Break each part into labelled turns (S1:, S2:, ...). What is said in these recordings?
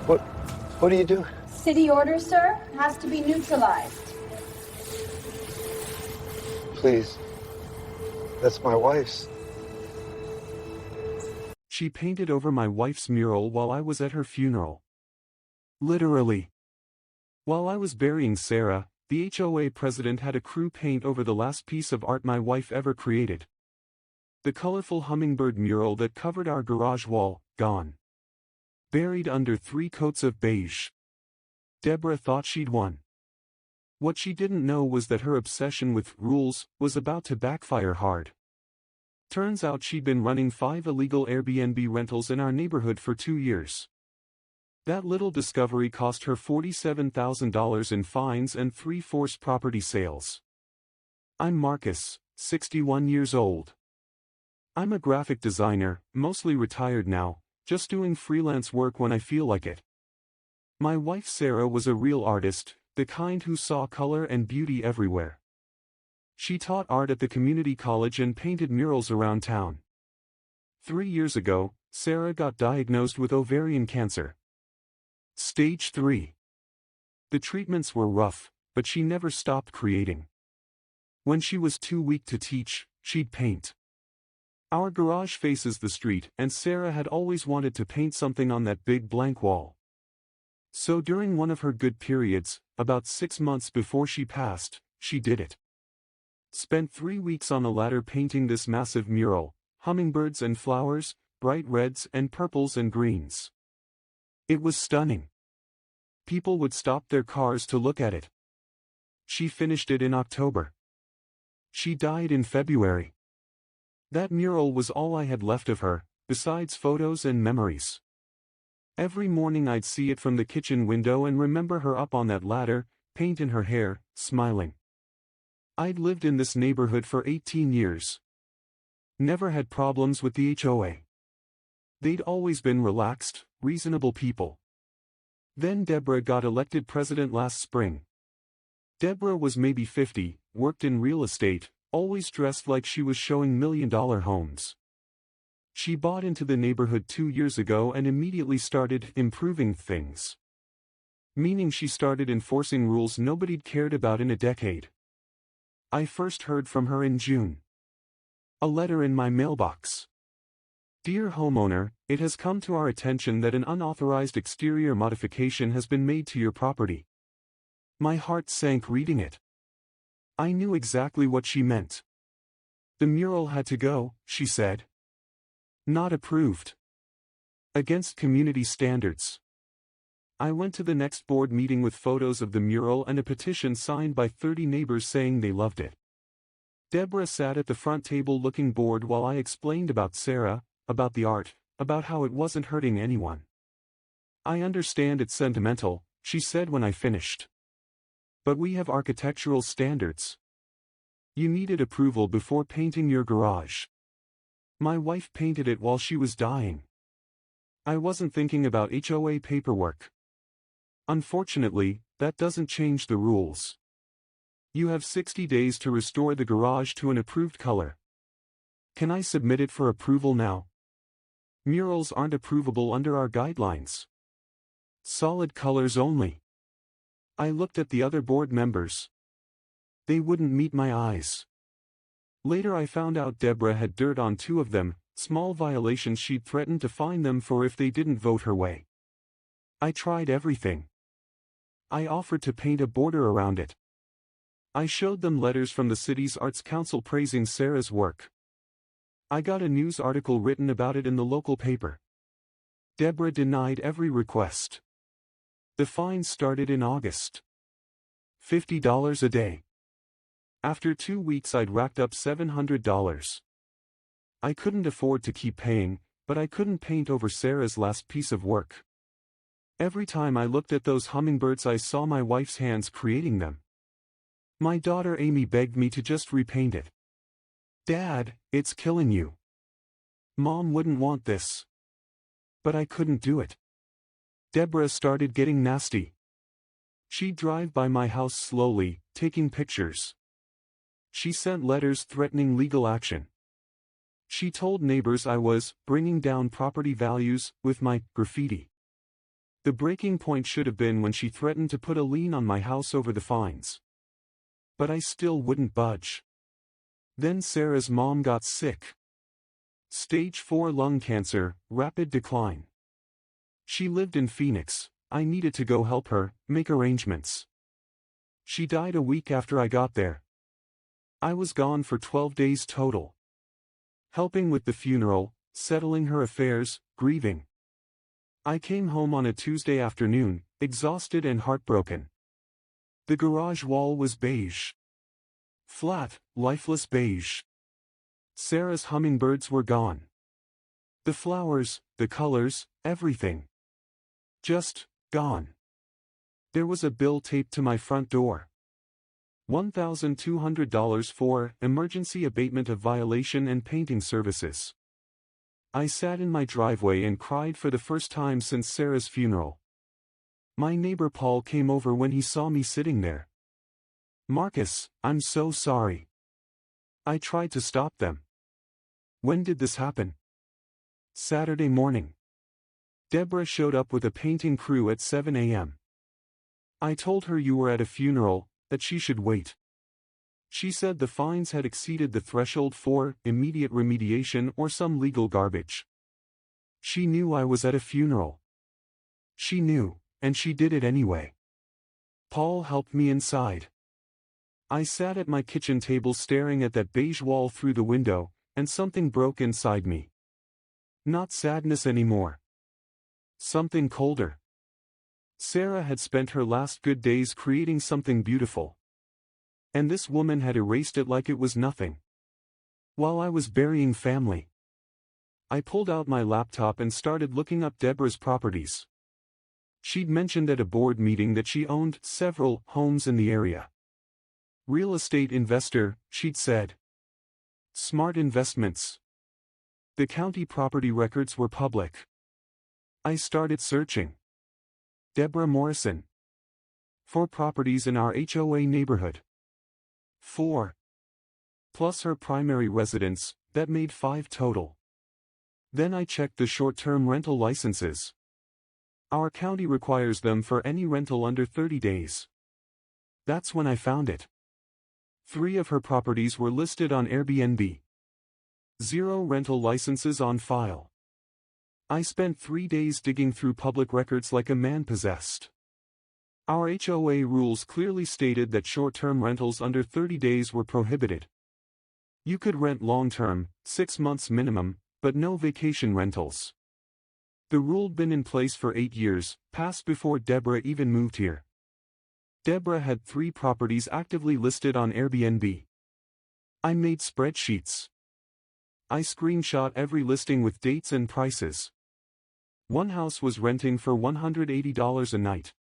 S1: What, what are you doing?
S2: City order, sir, has to be neutralized.
S1: Please. That's my wife's.
S3: She painted over my wife's mural while I was at her funeral. Literally. While I was burying Sarah, the HOA president had a crew paint over the last piece of art my wife ever created. The colorful hummingbird mural that covered our garage wall, gone. Buried under 3 coats of beige. Deborah thought she'd won. What she didn't know was that her obsession with rules was about to backfire hard. Turns out she'd been running 5 illegal Airbnb rentals in our neighborhood for 2 years. That little discovery cost her $47,000 in fines and 3 forced property sales. I'm Marcus, 61 years old. I'm a graphic designer, mostly retired now, just doing freelance work when I feel like it. My wife Sarah was a real artist, the kind who saw color and beauty everywhere. She taught art at the community college and painted murals around town. 3 years ago, Sarah got diagnosed with ovarian cancer. Stage 3. The treatments were rough, but she never stopped creating. When she was too weak to teach, she'd paint. Our garage faces the street, and Sarah had always wanted to paint something on that big blank wall. So during one of her good periods, about 6 months before she passed, she did it. Spent 3 weeks on a ladder painting this massive mural, hummingbirds and flowers, bright reds and purples and greens. It was stunning. People would stop their cars to look at it. She finished it in October. She died in February. That mural was all I had left of her, besides photos and memories. Every morning I'd see it from the kitchen window and remember her up on that ladder, paint in her hair, smiling. I'd lived in this neighborhood for 18 years. Never had problems with the HOA. They'd always been relaxed, reasonable people. Then Deborah got elected president last spring. Deborah was maybe 50, worked in real estate, always dressed like she was showing million-dollar homes. She bought into the neighborhood 2 years ago and immediately started improving things. Meaning she started enforcing rules nobody'd cared about in a decade. I first heard from her in June. A letter in my mailbox. Dear homeowner, it has come to our attention that an unauthorized exterior modification has been made to your property. My heart sank reading it. I knew exactly what she meant. The mural had to go, she said. Not approved. Against community standards. I went to the next board meeting with photos of the mural and a petition signed by 30 neighbors saying they loved it. Deborah sat at the front table looking bored while I explained about Sarah, about the art, about how it wasn't hurting anyone. I understand it's sentimental, she said when I finished. But we have architectural standards. You needed approval before painting your garage. My wife painted it while she was dying. I wasn't thinking about HOA paperwork. Unfortunately, that doesn't change the rules. You have 60 days to restore the garage to an approved color. Can I submit it for approval now? Murals aren't approvable under our guidelines. Solid colors only. I looked at the other board members. They wouldn't meet my eyes. Later I found out Deborah had dirt on 2 of them, small violations she'd threatened to fine them for if they didn't vote her way. I tried everything. I offered to paint a border around it. I showed them letters from the city's Arts Council praising Sarah's work. I got a news article written about it in the local paper. Deborah denied every request. The fines started in August. $50 a day. After 2 weeks I'd racked up $700. I couldn't afford to keep paying, but I couldn't paint over Sarah's last piece of work. Every time I looked at those hummingbirds I saw my wife's hands creating them. My daughter Amy begged me to just repaint it. Dad, it's killing you. Mom wouldn't want this. But I couldn't do it. Deborah started getting nasty. She'd drive by my house slowly, taking pictures. She sent letters threatening legal action. She told neighbors I was bringing down property values with my graffiti. The breaking point should have been when she threatened to put a lien on my house over the fines. But I still wouldn't budge. Then Sarah's mom got sick. Stage 4 lung cancer, rapid decline. She lived in Phoenix. I needed to go help her, make arrangements. She died a week after I got there. I was gone for 12 days total. Helping with the funeral, settling her affairs, grieving. I came home on a Tuesday afternoon, exhausted and heartbroken. The garage wall was beige. Flat, lifeless beige. Sarah's hummingbirds were gone. The flowers, the colors, everything. Just gone. There was a bill taped to my front door. $1,200 for emergency abatement of violation and painting services. I sat in my driveway and cried for the first time since Sarah's funeral. My neighbor Paul came over when he saw me sitting there. "Marcus, I'm so sorry." I tried to stop them. "When did this happen?" "Saturday morning. Deborah showed up with a painting crew at 7 a.m. I told her you were at a funeral, that she should wait. She said the fines had exceeded the threshold for immediate remediation or some legal garbage. She knew I was at a funeral. She knew, and she did it anyway. Paul helped me inside. I sat at my kitchen table staring at that beige wall through the window, and something broke inside me. Not sadness anymore. Something colder. Sarah had spent her last good days creating something beautiful. And this woman had erased it like it was nothing. While I was burying family. I pulled out my laptop and started looking up Deborah's properties. She'd mentioned at a board meeting that she owned several homes in the area. Real estate investor, she'd said. Smart investments. The county property records were public. I started searching. Deborah Morrison. 4 properties in our HOA neighborhood. 4. Plus her primary residence, that made 5 total. Then I checked the short-term rental licenses. Our county requires them for any rental under 30 days. That's when I found it. 3 of her properties were listed on Airbnb. 0 rental licenses on file. I spent 3 days digging through public records like a man possessed. Our HOA rules clearly stated that short-term rentals under 30 days were prohibited. You could rent long-term, 6 months minimum, but no vacation rentals. The rule'd been in place for 8 years, passed before Deborah even moved here. Deborah had 3 properties actively listed on Airbnb. I made spreadsheets. I screenshot every listing with dates and prices. One house was renting for $180 a night.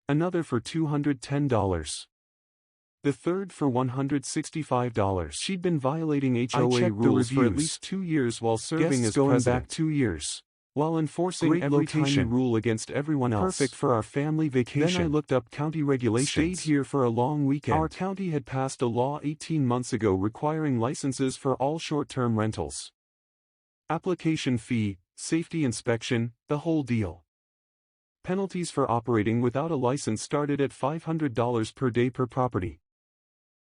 S3: Another for $210. The third for $165. She'd been violating HOA rules for at least 2 years while serving as president. Back 2 years. While enforcing every tiny rule against everyone else. Perfect for our family vacation. Then I looked up county regulations. Stayed here for a long weekend. Our county had passed a law 18 months ago requiring licenses for all short-term rentals. Application fee, safety inspection, the whole deal. Penalties for operating without a license started at $500 per day per property.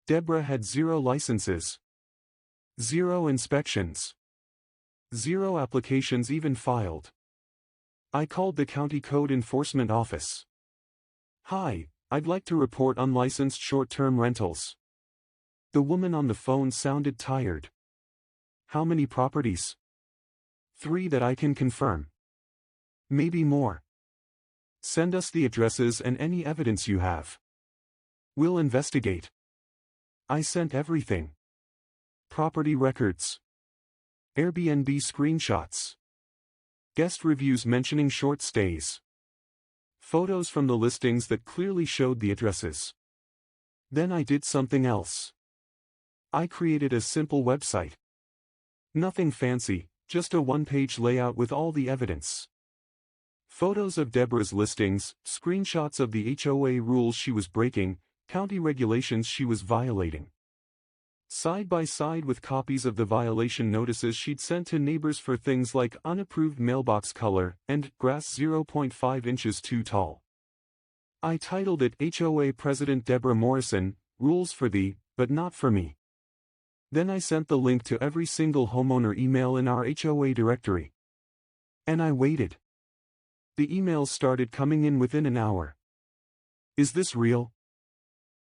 S3: Deborah had 0 licenses. 0 inspections. 0 applications even filed. I called the county code enforcement office. "Hi, I'd like to report unlicensed short-term rentals." The woman on the phone sounded tired. "How many properties?" 3 that I can confirm. Maybe more. Send us the addresses and any evidence you have. We'll investigate. I sent everything. Property records. Airbnb screenshots. Guest reviews mentioning short stays. Photos from the listings that clearly showed the addresses. Then I did something else. I created a simple website. Nothing fancy, just a one-page layout with all the evidence. Photos of Deborah's listings, screenshots of the HOA rules she was breaking, county regulations she was violating. side by side with copies of the violation notices she'd sent to neighbors for things like unapproved mailbox color and grass 0.5 inches too tall. I titled it HOA President Deborah Morrison, Rules for Thee, but Not for Me. Then I sent the link to every single homeowner email in our HOA directory. And I waited. The emails started coming in within an hour. Is this real?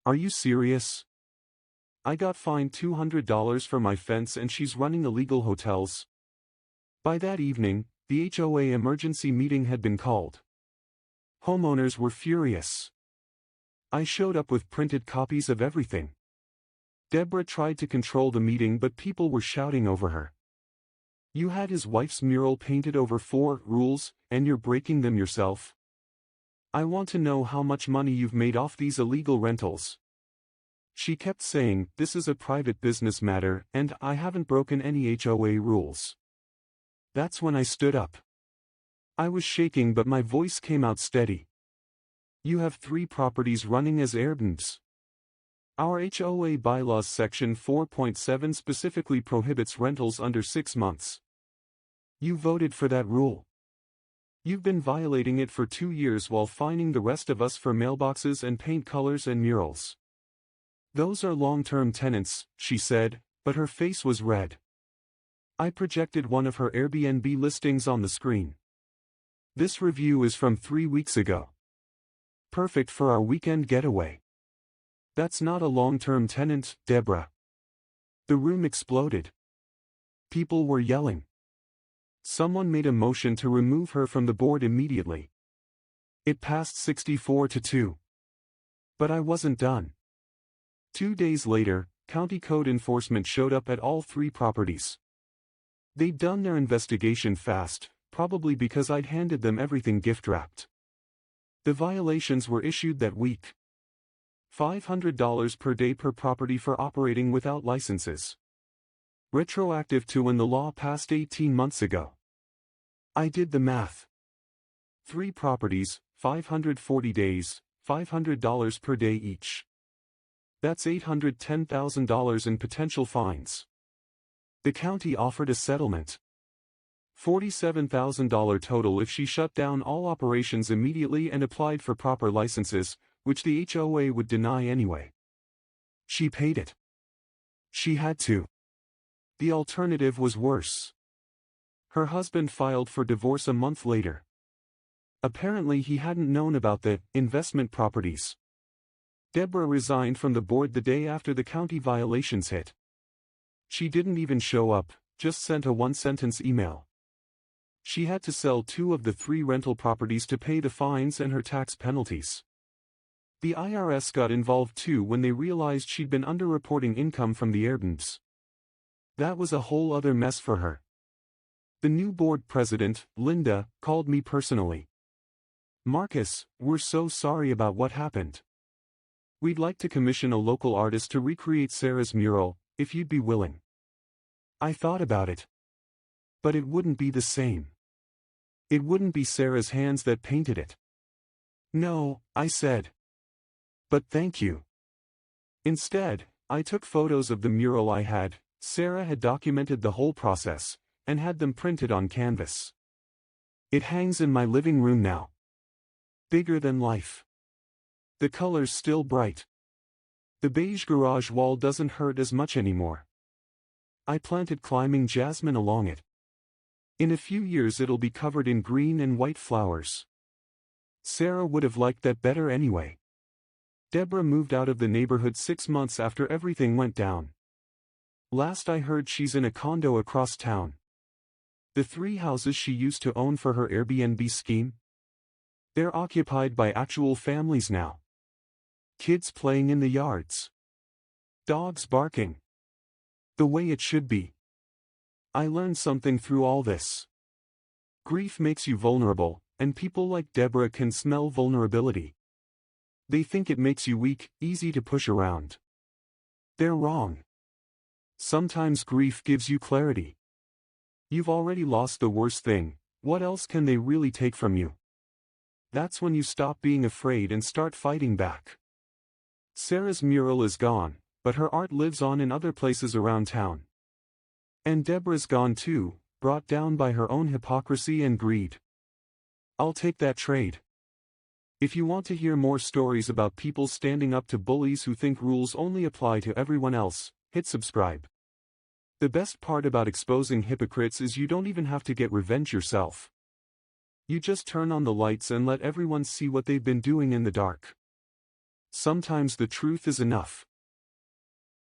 S3: Are you serious? I got fined $200 for my fence and she's running illegal hotels. By that evening, the HOA emergency meeting had been called. Homeowners were furious. I showed up with printed copies of everything. Deborah tried to control the meeting but people were shouting over her. You had his wife's mural painted over 4 rules, and you're breaking them yourself. I want to know how much money you've made off these illegal rentals. She kept saying, this is a private business matter, and I haven't broken any HOA rules. That's when I stood up. I was shaking but my voice came out steady. You have 3 properties running as Airbnbs. Our HOA bylaws section 4.7 specifically prohibits rentals under 6 months. You voted for that rule. You've been violating it for 2 years while fining the rest of us for mailboxes and paint colors and murals. Those are long-term tenants, she said, but her face was red. I projected one of her Airbnb listings on the screen. This review is from 3 weeks ago. Perfect for our weekend getaway. That's not a long-term tenant, Deborah. The room exploded. People were yelling. Someone made a motion to remove her from the board immediately. It passed 64-2. But I wasn't done. 2 days later, county code enforcement showed up at all 3 properties. They'd done their investigation fast, probably because I'd handed them everything gift-wrapped. The violations were issued that week. $500 per day per property for operating without licenses. Retroactive to when the law passed 18 months ago. I did the math. 3 properties, 540 days, $500 per day each. That's $810,000 in potential fines. The county offered a settlement. $47,000 total if she shut down all operations immediately and applied for proper licenses, which the HOA would deny anyway. She paid it. She had to. The alternative was worse. Her husband filed for divorce a month later. Apparently he hadn't known about the investment properties. Deborah resigned from the board the day after the county violations hit. She didn't even show up, just sent a 1-sentence email. She had to sell 2 of the 3 rental properties to pay the fines and her tax penalties. The IRS got involved too when they realized she'd been underreporting income from the Airbnbs. That was a whole other mess for her. The new board president, Linda, called me personally. Marcus, we're so sorry about what happened. We'd like to commission a local artist to recreate Sarah's mural, if you'd be willing. I thought about it. But it wouldn't be the same. It wouldn't be Sarah's hands that painted it. No, I said. But thank you. Instead, I took photos of the mural I had. Sarah had documented the whole process, and had them printed on canvas. It hangs in my living room now. Bigger than life. The color's still bright. The beige garage wall doesn't hurt as much anymore. I planted climbing jasmine along it. In a few years it'll be covered in green and white flowers. Sarah would have liked that better anyway. Deborah moved out of the neighborhood 6 months after everything went down. Last I heard she's in a condo across town. The 3 houses she used to own for her Airbnb scheme? They're occupied by actual families now. Kids playing in the yards. Dogs barking. The way it should be. I learned something through all this. Grief makes you vulnerable, and people like Deborah can smell vulnerability. They think it makes you weak, easy to push around. They're wrong. Sometimes grief gives you clarity. You've already lost the worst thing, what else can they really take from you? That's when you stop being afraid and start fighting back. Sarah's mural is gone, but her art lives on in other places around town. And Deborah's gone too, brought down by her own hypocrisy and greed. I'll take that trade. If you want to hear more stories about people standing up to bullies who think rules only apply to everyone else, hit subscribe. The best part about exposing hypocrites is you don't even have to get revenge yourself. You just turn on the lights and let everyone see what they've been doing in the dark. Sometimes the truth is enough.